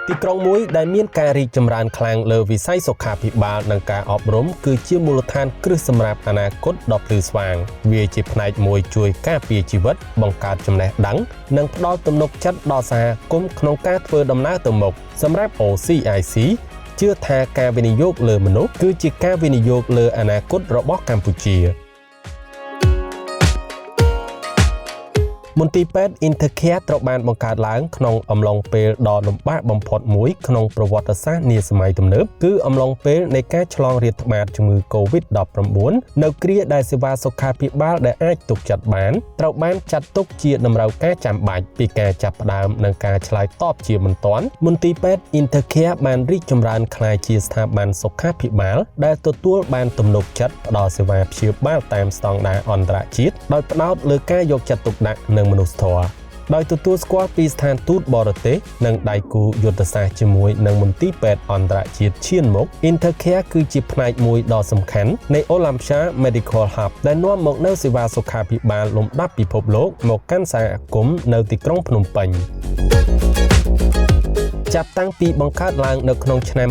ទីក្រុងមួយដែលមានការរីកចម្រើនខ្លាំងលើវិស័យសុខាភិបាលនិងការអប់រំគឺជាមូលដ្ឋានគ្រឹះសម្រាប់អនាគតដ៏ភ្លឺស្វាងវាជាផ្នែកមួយជួយការពារជីវិតបង្កើតចំណេះដឹងនិងផ្ដល់ទំនុកចិត្តដល់សហគមន៍ក្នុងការធ្វើដំណើរទៅមុខសម្រាប់ OCIC ជឿថាការវិនិយោគលើមនុស្សគឺជាការវិនិយោគលើអនាគតរបស់កម្ពុជាមន្ទីរពេទ្យ Intercare ត្រូវបានបង្កើតឡើងក្នុងអំឡុងពេលដ៏លំបាកបំផុតមួយក្នុងប្រវត្តិសាស្ត្រនាសម័យទំនើបគឺអំឡុងពេលនៃការឆ្លងរាតត្បាតជំងឺ COVID-19 នៅគ្រាដែលសេវាសុខាភិបាលដែលអាចទុកចិត្តបានត្រូវបានចាត់ទុកជាតម្រូវការចាំបាច់ពីការចាប់ផ្ដើមនិងការឆ្លើយតបជាបន្ទាន់មន្ទីរពេទ្យ Intercare បានរីកចម្រើនក្លាយជាស្ថាប័នសុខាភិបាលដែលទទួលបានទំនុកចិត្តផ្ដល់សេវាព្យាបាលតាមស្តង់ដារអន្តរជាតិដោយផ្ដោតលើការយកចិត្តទុកដាក់មនុស្សធម៌ដោយទទួលស្គាល់ពីស្ថានទូតបរទេសនិងដៃគូយុទ្ធសាស្ត្រជាមួយនឹងមន្ទីរពេទ្យអន្តរជាតិឈានមុខ Intercare គឺជាផ្នែកមួយដ៏សំខាន់នៃ Olympia Medical Hub ដែលនាំមកនូវសេវាសុខាភិបាលលំដាប់ពិភពលោកមកកាន់សហគមន៍នៅទីក្រុងភ្នំពេញចាប់តាំងពីបង្កើតឡើងនៅក្នុងឆ្នាំ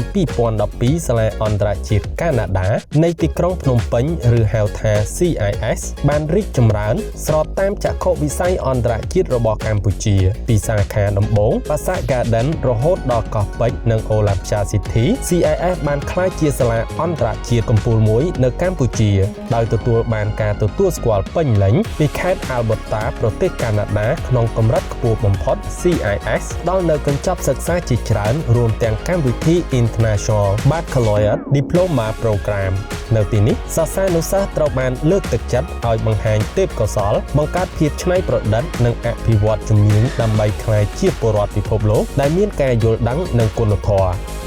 2012សាលាអន្តរជាតិកាណាដានៃទីក្រុងភ្នំពេញឬហៅថា CIS បានរីកចម្រើនស្របតាមចក្ខុវិស័យអន្តរជាតិរបស់កម្ពុជាពីសាខាដំបូង Pasar Garden រហូតដល់កោះពេជ្រនិង Olympia City CIS បានក្លាយជាសាលាអន្តរជាតិកំពូលមួយនៅកម្ពុជាដោយទទួលបានការទទួលស្គាល់ពេញលេញពីខេត្ត Alberta ប្រទេសកាណាដាក្នុងកម្រិតខ្ពស់បំផុត CIS ដល់នៅកញ្ចប់សិក្សាជាច្រើនរួមទាំងកម្មវិធី International Baccalaureate Diploma Program នៅទីនេះសិស្សានុសិស្សត្រូវបានលើកទឹកចិត្តឲ្យបង្ហាញទេពកោសល្យបង្កើតភាពច្នៃប្រឌិតនិងអភិវឌ្ឍជំនាញដើម្បីក្លាយជាពលរដ្ឋពិភពលោកដែលមានការយល់ដឹងនិងគុណធម៌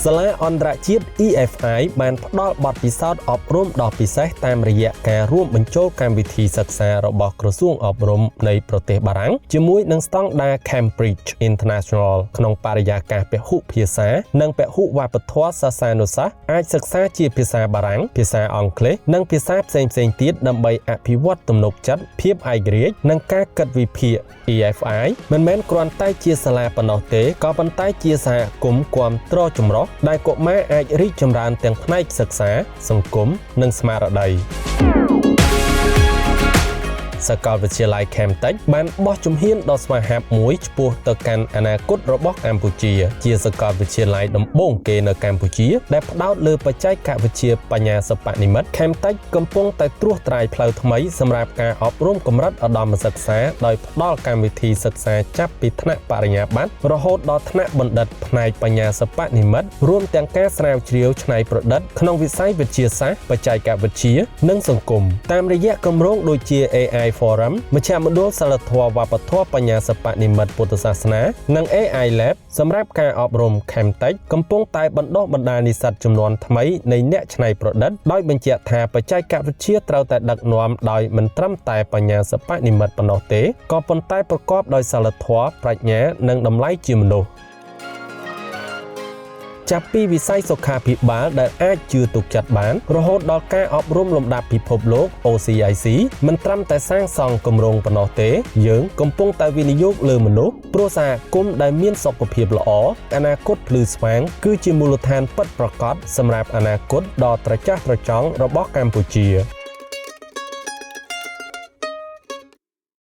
សាលាអន្តរជាតិ EFI បានផ្ដល់បទពិសោធន៍អប់រំដ៏ពិសេសតាមរយៈការរួមបញ្ចូលកម្មវិធីសិក្សារបស់ក្រសួងអប់រំនៃប្រទេសបារាំងជាមួយនឹងស្តង់ដារ Cambridge International ក្នុងបរិយាកាសពហុភាសានិងពហុវប្បធម៌សិស្សានុសិស្សអាចសិក្សាជាភាសាបារាំងភាសាអង់គ្លេសនិងភាសាផ្សេងៗទៀតដើម្បីអភិវឌ្ឍទំនុកចិត្តភាពឯករាជ្យនិងការគិតវិភាគ EFI មិនមែនគ្រាន់តែជាសាលាប៉ុណ្ណោះទេក៏ប៉ុន្តែជាសហគមន៍គាំទ្រចម្រុះដែលកុមារអាចរីកចម្រើនទាំងផ្នែកសិក្សាសង្គមនិងស្មារតីសាកលវិទ្យាល័យ Camtech បានបោះជំហានដ៏ស្វាហាប់មួយឆ្ពោះទៅកាន់អនាគតរបស់កម្ពុជាជាសាកលវិទ្យាល័យដំបូងគេនៅកម្ពុជាដែលផ្ដោតលើបច្ចេកវិទ្យាបញ្ញាសិប្បនិម្មិត Camtech កំពុងតែត្រួសត្រាយផ្លូវថ្មីសម្រាប់ការអប់រំកម្រិតឧត្តមសិក្សាដោយផ្ដល់កម្មវិធីសិក្សាចាប់ពីថ្នាក់បរិញ្ញាបត្ររហូតដល់ថ្នាក់បណ្ឌិតផ្នែកបញ្ញាសិប្បនិម្មិតរួមទាំងការស្រាវជ្រាវច្នៃប្រឌិតក្នុងវិស័យវិទ្យាសាស្ត្របច្ចេកវិទ្យានិងសង្គមតាមរយៈគម្រោងដូចជា AI Forum មជ្ឈមណ្ឌលសិលធម៌វប្បធម៌បញ្ញាសិប្បនិម្មិតពុទ្ធសាសនានិង AI Lab សម្រាប់ការអប់រំ Camtech កំពុងតែបណ្ដុះបណ្ដាលនិស្សិតជំនាន់ថ្មីនៃអ្នកច្នៃប្រឌិតដោយបញ្ជាក់ថាបច្ចេកវិទ្យាត្រូវតែដឹកនាំដោយមិនត្រឹមតែបញ្ញាសិប្បនិម្មិតប៉ុណ្ណោះទេក៏ប៉ុន្តែប្រកបដោយសិលធម៌ប្រាជ្ញានិងតម្លៃជាមនុស្សចាប់ពីវិស័យសុខាភិបាលដែលអាចជឿទុកចិត្តបានរហូតដល់ការអប់រំលំដាប់ពិភពលោក OCIC មិនត្រឹមតែសាងសង់គម្រោងប៉ុណ្ណោះទេយើងកំពុងតែវិនិយោគលើមនុស្សព្រោះសហគមន៍ដែលមានសុខភាពល្អអនាគតភ្លឺស្វាងគឺជាមូលដ្ឋានពិតប្រាកដសម្រាប់អនាគតដ៏ត្រចះត្រចង់របស់កម្ពុជា